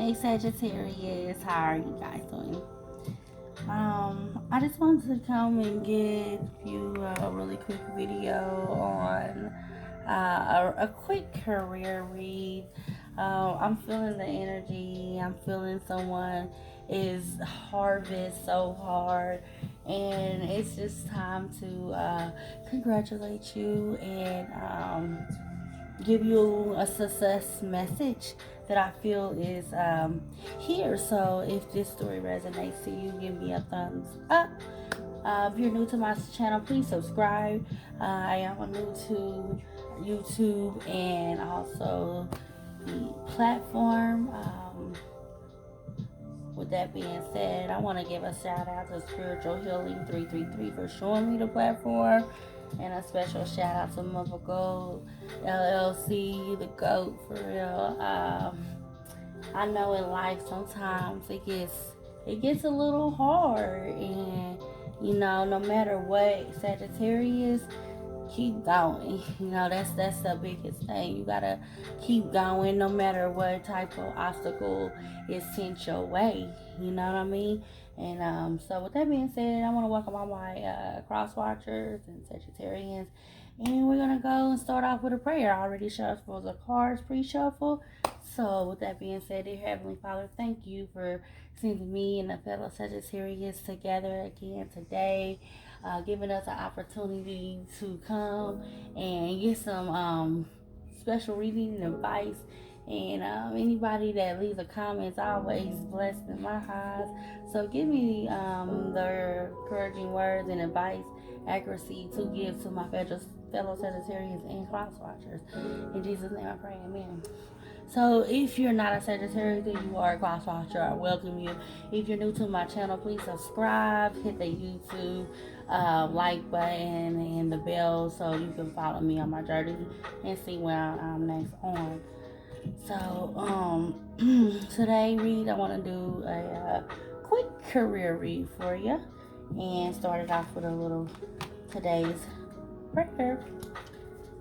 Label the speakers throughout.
Speaker 1: Hey Sagittarius, how are you guys doing? I just wanted to come and give you a really quick video on a quick career read. I'm feeling the energy. I'm feeling someone is harvest so hard, and it's just time to congratulate you and give you a success message that I feel is here. So if this story resonates to you, give me a thumbs up. If you're new to my channel, please subscribe. I am new to YouTube and also the platform. With that being said, I want to give a shout out to Spiritual Healing 333 for showing me the platform. And a special shout out to Mother Gold LLC, the GOAT for real. I know in life sometimes it gets a little hard, and no matter what, Sagittarius, keep going. That's the biggest thing. You gotta keep going no matter what type of obstacle is sent your way. You know what I mean? And so with that being said, I want to welcome all my cross watchers and Sagittarians. And we're gonna go and start off with a prayer. I already shuffled the cards pre-shuffle. So with that being said, dear Heavenly Father, thank you for sending me and the fellow Sagittarius together again today, giving us an opportunity to come and get some special reading and advice. And anybody that leaves a comment is always blessed in my eyes. So give me the encouraging words and advice, accuracy to give to my fellow Sagittarians and cross watchers. In Jesus' name I pray, amen. So if you're not a Sagittarius, then you are a cross watcher, I welcome you. If you're new to my channel, please subscribe, hit the YouTube like button and the bell so you can follow me on my journey and see when I'm next on. So today read, I want to do a quick career read for you and start it off with a little today's prayer.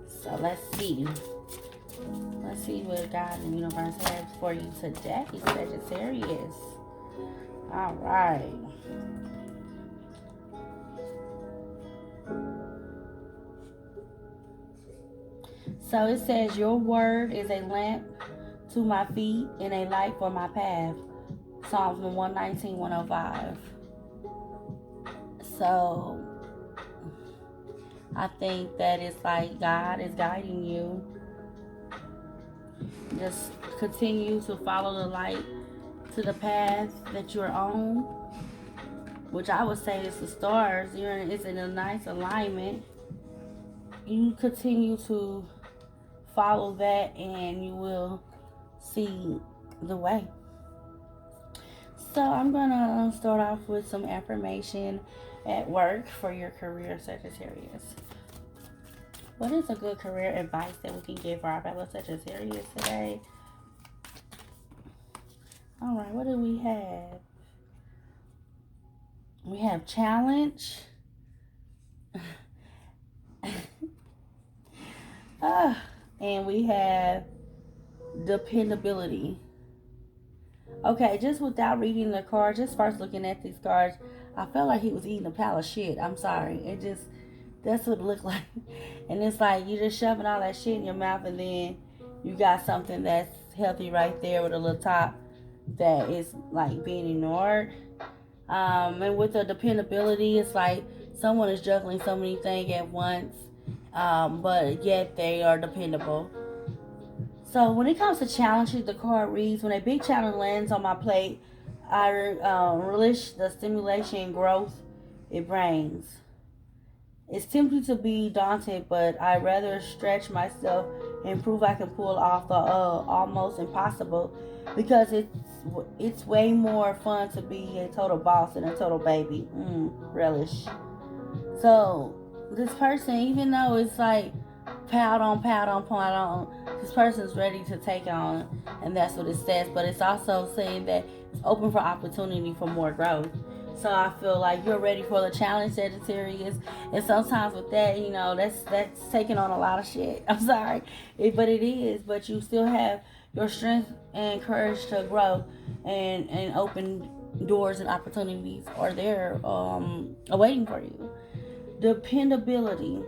Speaker 1: So let's see. Let's see what God and the universe has for you today, Sagittarius. All right. So it says, your word is a lamp to my feet and a light for my path. Psalms 119, 105. So I think that it's like God is guiding you. Just continue to follow the light to the path that you're on, which I would say is the stars. It's in a nice alignment. You continue to follow that and you will see the way. So I'm gonna start off with some affirmation at work for your career, Sagittarius. What is a good career advice that we can give for our fellow Sagittarius today? All right, what do we have? We have challenge. And we have dependability. Okay, just without reading the cards, just first looking at these cards, I felt like he was eating a pile of shit. I'm sorry. That's what it looked like. And it's like you just shoving all that shit in your mouth, and then you got something that's healthy right there with a little top that is like being ignored. And with the dependability, it's like someone is juggling so many things at once, but yet they are dependable. So when it comes to challenges, the card reads, when a big challenge lands on my plate, I relish the stimulation and growth it brings. It's tempting to be daunted, but I'd rather stretch myself and prove I can pull off the almost impossible, because it's way more fun to be a total boss than a total baby. Relish. So this person, even though it's like pound on, this person's ready to take on, and that's what it says. But it's also saying that it's open for opportunity for more growth. So I feel like you're ready for the challenge, Sagittarius. And sometimes with that, that's taking on a lot of shit. I'm sorry, but it is. But you still have your strength and courage to grow and open doors and opportunities are there awaiting for you. Dependability.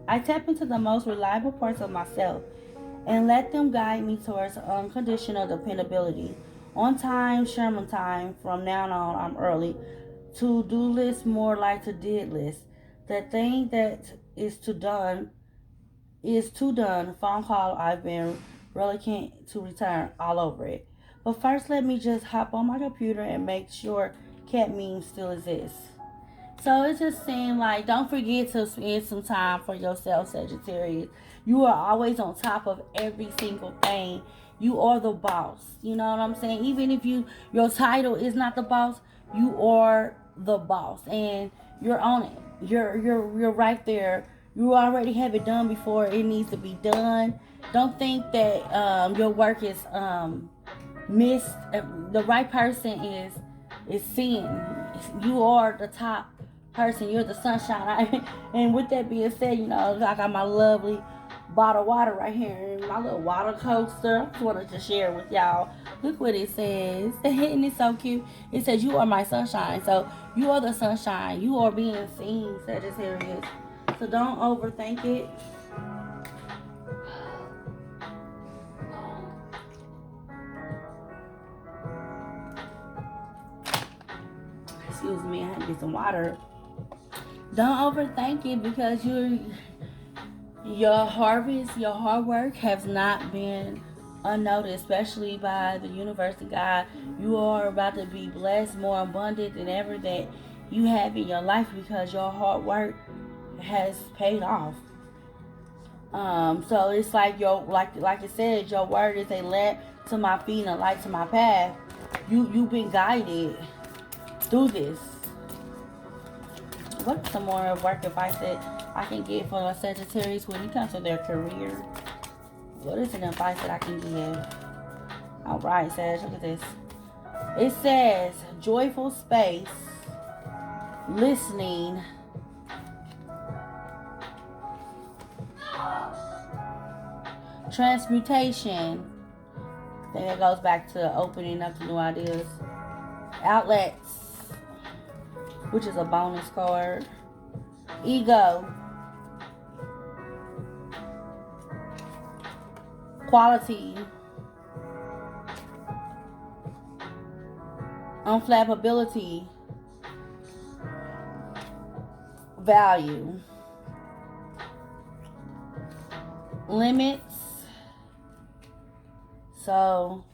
Speaker 1: I tap into the most reliable parts of myself and let them guide me towards unconditional dependability. On time, Sherman time. From now on, I'm early. To do list more like to did list. The thing that is too done. Phone call I've been reluctant to return all over it. But first, let me just hop on my computer and make sure cat memes still exist. So it just seemed like don't forget to spend some time for yourself, Sagittarius. You are always on top of every single thing. You are the boss. You know what I'm saying? Even if your title is not the boss, you are the boss, and you're on it. You're right there. You already have it done before it needs to be done. Don't think that your work is missed. The right person is seeing. You are the top person. You're the sunshine. And with that being said, I got my lovely bottle of water right here, my little water coaster. I just wanted to share with y'all. Look what it says. And it's so cute. It says, "You are my sunshine." So you are the sunshine. You are being seen, Sagittarius. So don't overthink it. Excuse me, I had to get some water. Don't overthink it, because your harvest, your hard work has not been unnoticed, especially by the universe and God. You are about to be blessed more abundant than ever that you have in your life, because your hard work has paid off. So it's like like it said, your word is a lamp to my feet and a light to my path. You've been guided through this. What's some more work advice that I can give for a Sagittarius when it comes to their career? What is an advice that I can give? All right, Sag, look at this. It says, joyful space, listening, transmutation. I think that goes back to opening up to new ideas. Outlets, which is a bonus card. Ego. Quality. Unflappability. Value. Limits. So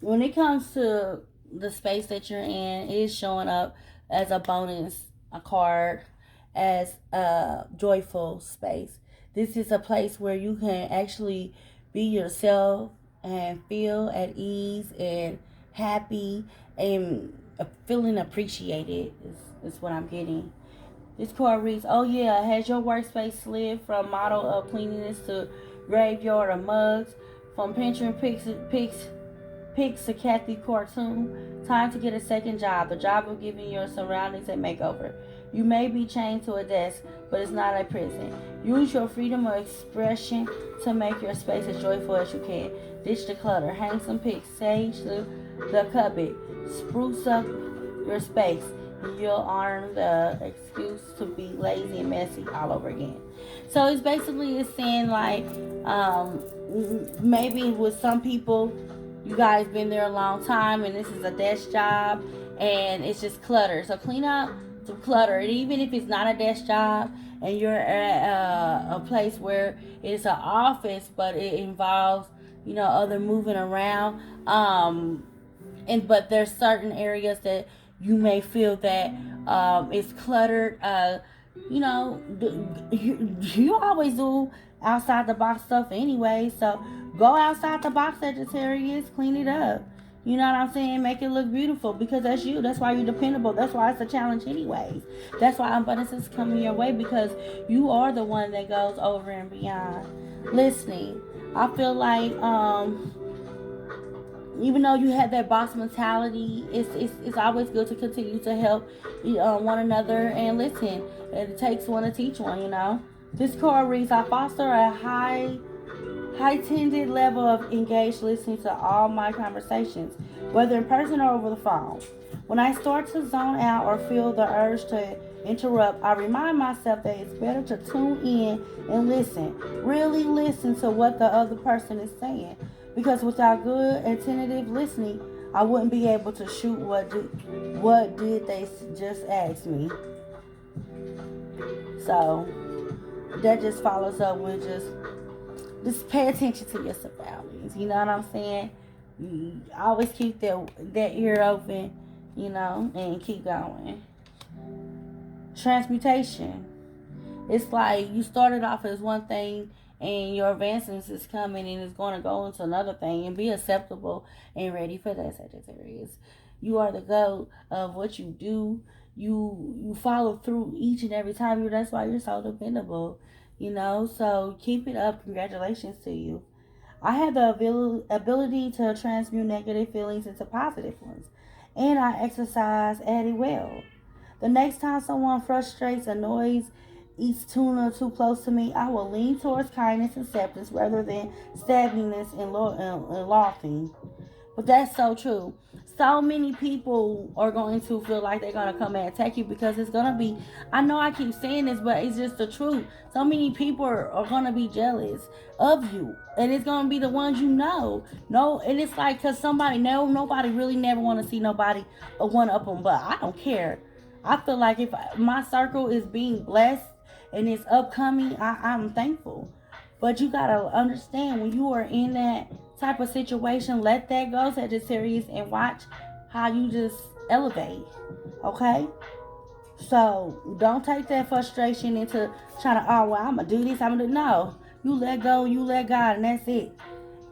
Speaker 1: when it comes to the space that you're in, it is showing up as a bonus, a card, as a joyful space. This is a place where you can actually be yourself and feel at ease and happy and feeling appreciated is what I'm getting. This card reads, "Oh yeah, has your workspace slid from model of cleanliness to graveyard of mugs, from picturing pics to Kathy cartoon? Time to get a second job, the job of giving your surroundings a makeover. You may be chained to a desk, but it's not a prison. Use your freedom of expression to make your space as joyful as you can. Ditch the clutter, hang some pics, sage the cupboard, spruce up your space. You'll earn the excuse to be lazy and messy all over again." So it's saying like, maybe with some people, you guys been there a long time and this is a desk job and it's just clutter. So clean up the clutter. And even if it's not a desk job and you're at a place where it's an office, but it involves, other moving around. But there's certain areas that you may feel that it's cluttered. You always do outside the box stuff anyway. So go outside the box, Sagittarius. Clean it up. You know what I'm saying? Make it look beautiful, because that's you. That's why you're dependable. That's why it's a challenge anyways. That's why abundance is coming your way, because you are the one that goes over and beyond. Listening. I feel like even though you have that boss mentality, it's always good to continue to help one another and listen. It takes one to teach one, This card reads, "I foster a heightened level of engaged listening to all my conversations, whether in person or over the phone. When I start to zone out or feel the urge to interrupt, I remind myself that it's better to tune in and listen. Really listen to what the other person is saying. Because without good attentive listening, I wouldn't be able to shoot what did they just ask me. So that just follows up with just pay attention to your surroundings. You know what I'm saying? You always keep that ear open, and keep going. Transmutation. It's like you started off as one thing and your advancements is coming and it's going to go into another thing, and be acceptable and ready for that, Sagittarius. You are the goat of what you do. You follow through each and every time. That's why you're so dependable. So keep it up. Congratulations to you. I have the ability to transmute negative feelings into positive ones, and I exercise at it well. The next time someone frustrates, annoys, eats tuna too close to me, I will lean towards kindness and acceptance rather than stabbingness and loathing. But that's so true. So many people are going to feel like they're going to come and attack you because it's going to be, I know I keep saying this, but it's just the truth. So many people are going to be jealous of you. And it's going to be the ones you know. No, and it's like, because nobody really never want to see nobody one up them, but I don't care. I feel like if my circle is being blessed and it's upcoming, I'm thankful. But you got to understand, when you are in that type of situation, let that go, Sagittarius, and watch how you just elevate. Okay? So don't take that frustration into trying to, oh, well, I'm going to do this, I'm going to do. No. You let go, you let God, and that's it.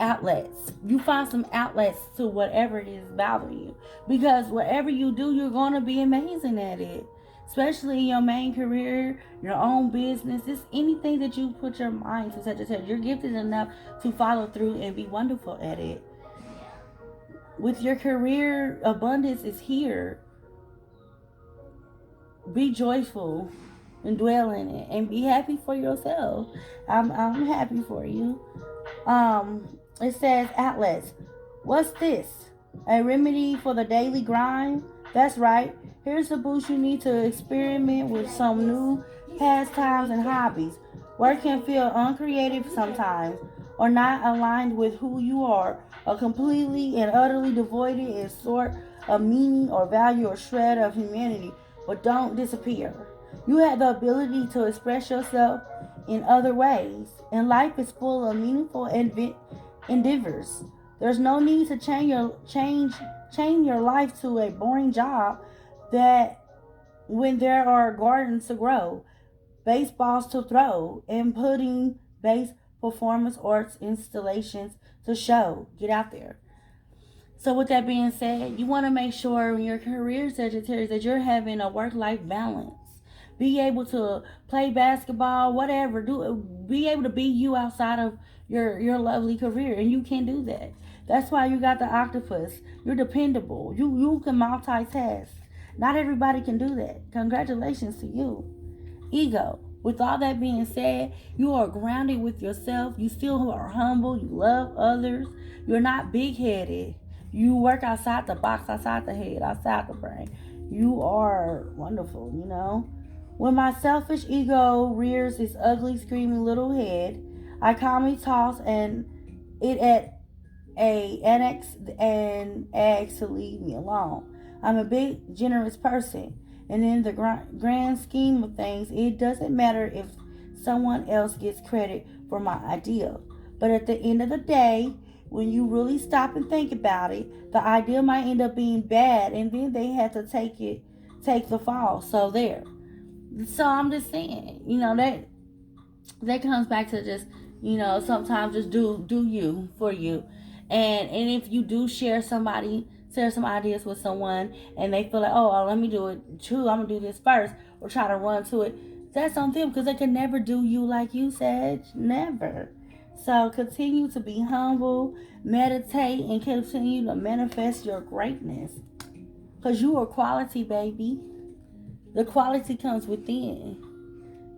Speaker 1: Outlets. You find some outlets to whatever it is bothering you. Because whatever you do, you're going to be amazing at it. Especially in your main career, your own business. It's anything that you put your mind to, such as that. You're gifted enough to follow through and be wonderful at it. With your career, abundance is here. Be joyful and dwell in it, and be happy for yourself. I'm happy for you. It says outlets. What's this? A remedy for the daily grind? That's right. Here's the boost you need to experiment with some new pastimes and hobbies. Work can feel uncreative sometimes, or not aligned with who you are, or completely and utterly devoid in sort of meaning or value or shred of humanity. But don't disappear. You have the ability to express yourself in other ways, and life is full of meaningful endeavors. There's no need to change your life to a boring job that when there are gardens to grow, baseballs to throw, and putting base performance arts installations to show. Get out there. So with that being said, you want to make sure in your career, Sagittarius, that you're having a work-life balance. Be able to play basketball, whatever. Be able to be you outside of your lovely career, and you can do that. That's why you got the octopus. You're dependable. You can multitask. Not everybody can do that. Congratulations to you. Ego. With all that being said, you are grounded with yourself. You still are humble. You love others. You're not big-headed. You work outside the box, outside the head, outside the brain. You are wonderful, When my selfish ego rears its ugly, screaming little head, I calmly toss and it at a annex and asks to leave me alone. I'm a big, generous person, and in the grand scheme of things, it doesn't matter if someone else gets credit for my idea. But at the end of the day, when you really stop and think about it, the idea might end up being bad, and then they have to take the fall. So there. So I'm just saying, that comes back to just, sometimes just do you for you. And if you do share some ideas with someone and they feel like, oh, let me do it too, I'm gonna do this first, or try to run to it, that's on them, because they can never do you like you, Sag. Never. So continue to be humble, meditate, and continue to manifest your greatness, because you are quality, baby. The quality comes within.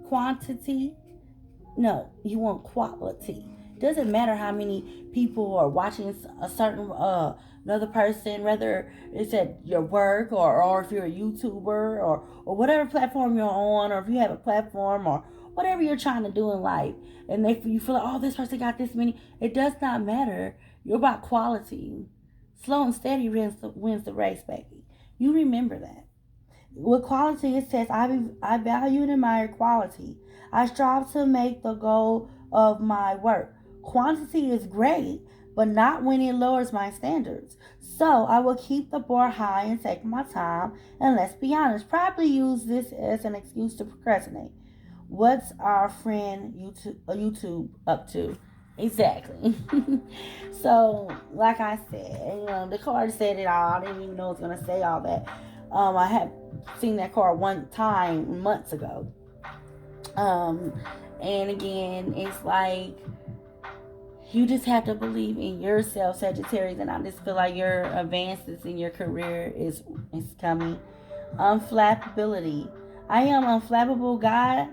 Speaker 1: Quantity, no, you want quality. It doesn't matter how many people are watching a certain another person, whether it's at your work or if you're a YouTuber or whatever platform you're on, or if you have a platform or whatever you're trying to do in life, and you feel like, oh, this person got this many. It does not matter. You're about quality. Slow and steady wins the race, baby. You remember that. With quality, it says, I value and admire quality. I strive to make the goal of my work. Quantity is great, but not when it lowers my standards. So I will keep the bar high and take my time. And let's be honest, probably use this as an excuse to procrastinate. What's our friend YouTube up to? Exactly. So, like I said, the card said it all. I didn't even know it was gonna say all that. I had seen that card one time months ago. And again, it's like you just have to believe in yourself, Sagittarius, and I just feel like your advances in your career is coming. Unflappability. I am unflappable, God.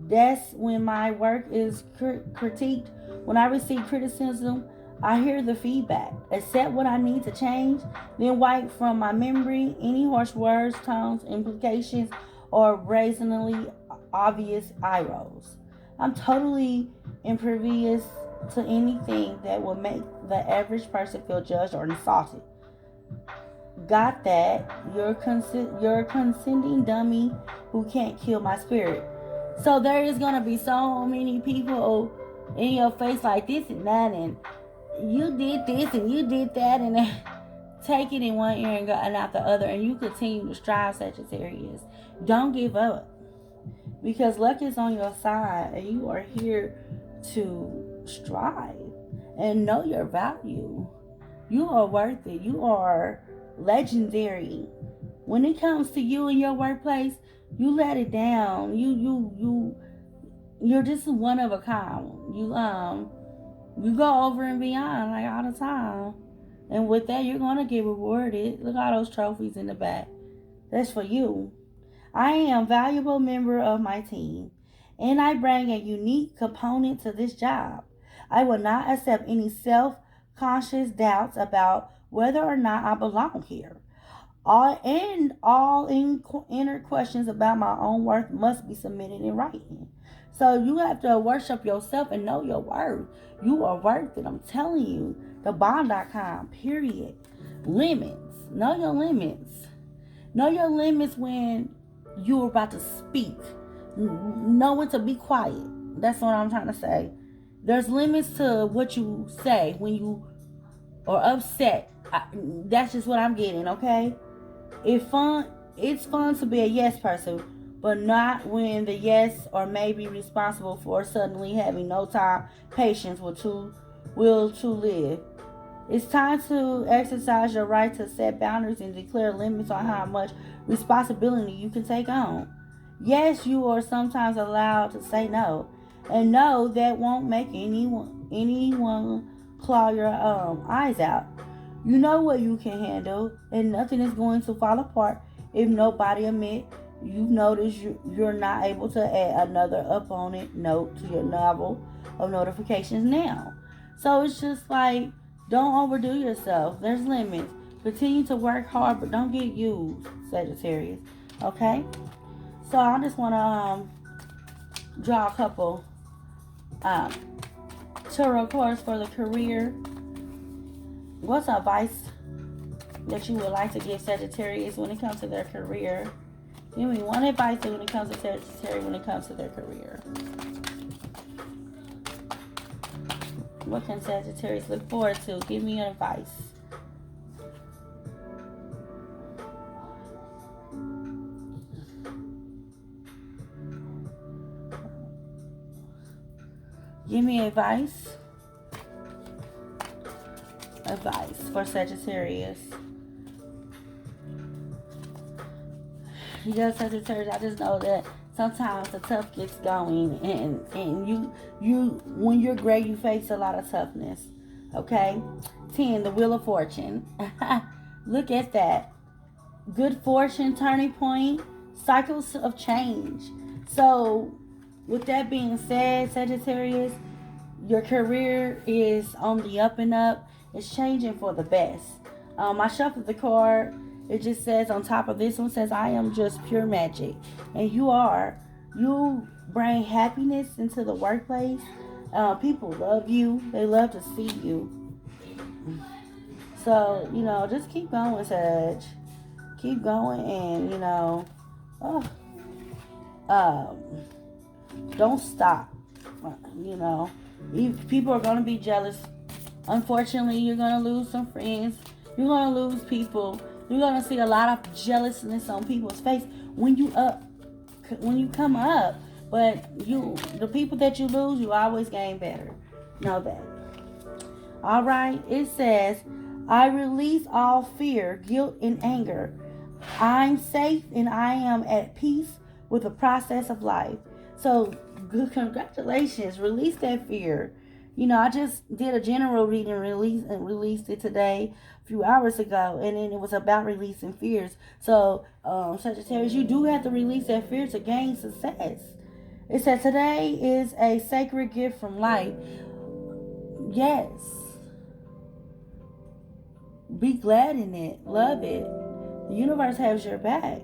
Speaker 1: That's when my work is critiqued. When I receive criticism, I hear the feedback, accept what I need to change, then wipe from my memory any harsh words, tones, implications, or brazenly obvious eye rolls. I'm totally impervious to anything that will make the average person feel judged or insulted. Got that? You're a condescending dummy who can't kill my spirit. So there is gonna be so many people in your face like this and that, and you did this and you did that, and take it in one ear and out the other, and you continue to strive, Sagittarius. Don't give up, because luck is on your side, and you are here to strive and know your value. You are worth it. You are legendary. When it comes to you in your workplace, you let it down. You're just one of a kind. You go over and beyond like all the time. And with that, you're gonna get rewarded. Look at all those trophies in the back. That's for you. I am a valuable member of my team, and I bring a unique component to this job. I will not accept any self-conscious doubts about whether or not I belong here. All inner questions about my own worth must be submitted in writing. So you have to worship yourself and know your worth. You are worth it. I'm telling you. Thebond.com, period. Limits. Know your limits. Know your limits when you're about to speak. Know when to be quiet. That's what I'm trying to say. There's limits to what you say when you are upset. That's just what I'm getting, okay? It's fun to be a yes person, but not when the yes or may be responsible for suddenly having no time, patience will to live. It's time to exercise your right to set boundaries and declare limits on how much responsibility you can take on. Yes, you are sometimes allowed to say no, and no, that won't make anyone claw your eyes out. You know what you can handle, and nothing is going to fall apart if nobody admit you've noticed you're not able to add another opponent note to your novel of notifications now. So it's just like, don't overdo yourself. There's limits. Continue to work hard, but don't get used, Sagittarius. Okay? So I just want to draw a couple tarot cards for the career. What's advice that you would like to give Sagittarius when it comes to their career? Give me one advice when it comes to Sagittarius when it comes to their career. What can Sagittarius look forward to? Give me an advice. Give me advice. Advice for Sagittarius. Yes, Sagittarius, I just know that sometimes the tough gets going, and you when you're great, you face a lot of toughness. Okay? 10, the Wheel of Fortune. Look at that. Good fortune, turning point, cycles of change. So, with that being said, Sagittarius, Your career is on the up and up. It's changing for the best. I shuffled the card. It just says on top of this one says, I am just pure magic. And you are. You bring happiness into the workplace. People love you. They love to see you. So, just keep going, Sag. Keep going and, oh, um, don't stop. People are going to be jealous. Unfortunately, you're going to lose some friends. You're going to lose people. You're going to see a lot of jealousness on people's face when you come up. But the people that you lose, you always gain better. Know that. All right. It says, I release all fear, guilt, and anger. I'm safe and I am at peace with the process of life. So, good, congratulations. Release that fear. I just did a general reading and released it today, a few hours ago, and then it was about releasing fears. So, Sagittarius, you do have to release that fear to gain success. It says today is a sacred gift from life. Yes. Be glad in it. Love it. The universe has your back.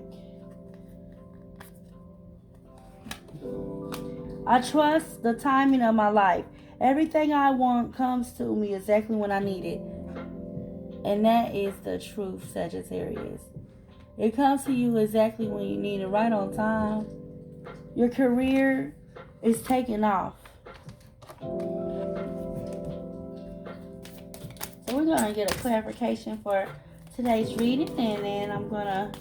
Speaker 1: I trust the timing of my life. Everything I want comes to me exactly when I need it. And that is the truth, Sagittarius. It comes to you exactly when you need it, right on time. Your career is taking off. So we're going to get a clarification for today's reading, and then I'm going to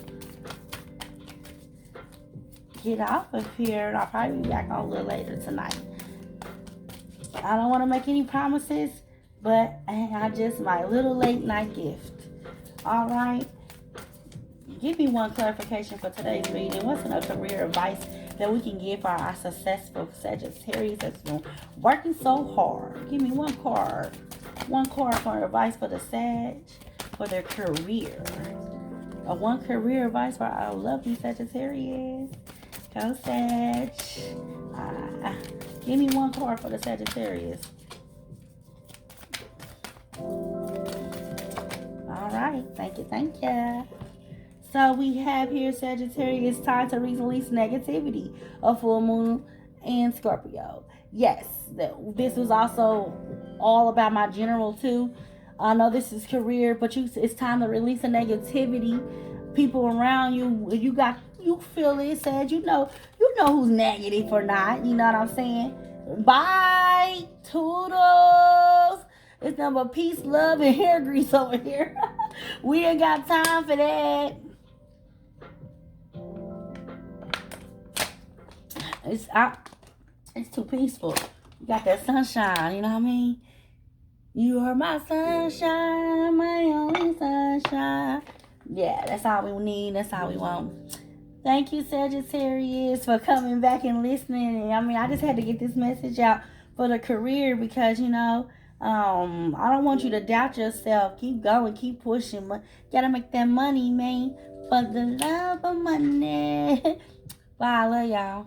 Speaker 1: get off of here, and I'll probably be back on a little later tonight. I don't want to make any promises, but I just my little late night gift. All right. Give me one clarification for today's reading. What's a career advice that we can give for our successful Sagittarius that's been working so hard? Give me one card. One card for advice for the Sag for their career. One career advice for our lovely Sagittarius. Go Sag. Give me one card for the Sagittarius. All right. Thank you. So we have here Sagittarius, time to release negativity, a full moon, and Scorpio. Yes, this was also all about my general too. I know this is career, but it's time to release the negativity. People around you, you feel it, said you know who's negative or not. You know what I'm saying? Bye, toodles. It's nothing but peace, love, and hair grease over here. We ain't got time for that. It's too peaceful. You got that sunshine, you know what I mean? You are my sunshine, my only sunshine. Yeah, that's all we need. That's all we want. Thank you, Sagittarius, for coming back and listening. I just had to get this message out for the career because, I don't want you to doubt yourself. Keep going, keep pushing. But gotta make that money, man. For the love of money. Bye, I love y'all.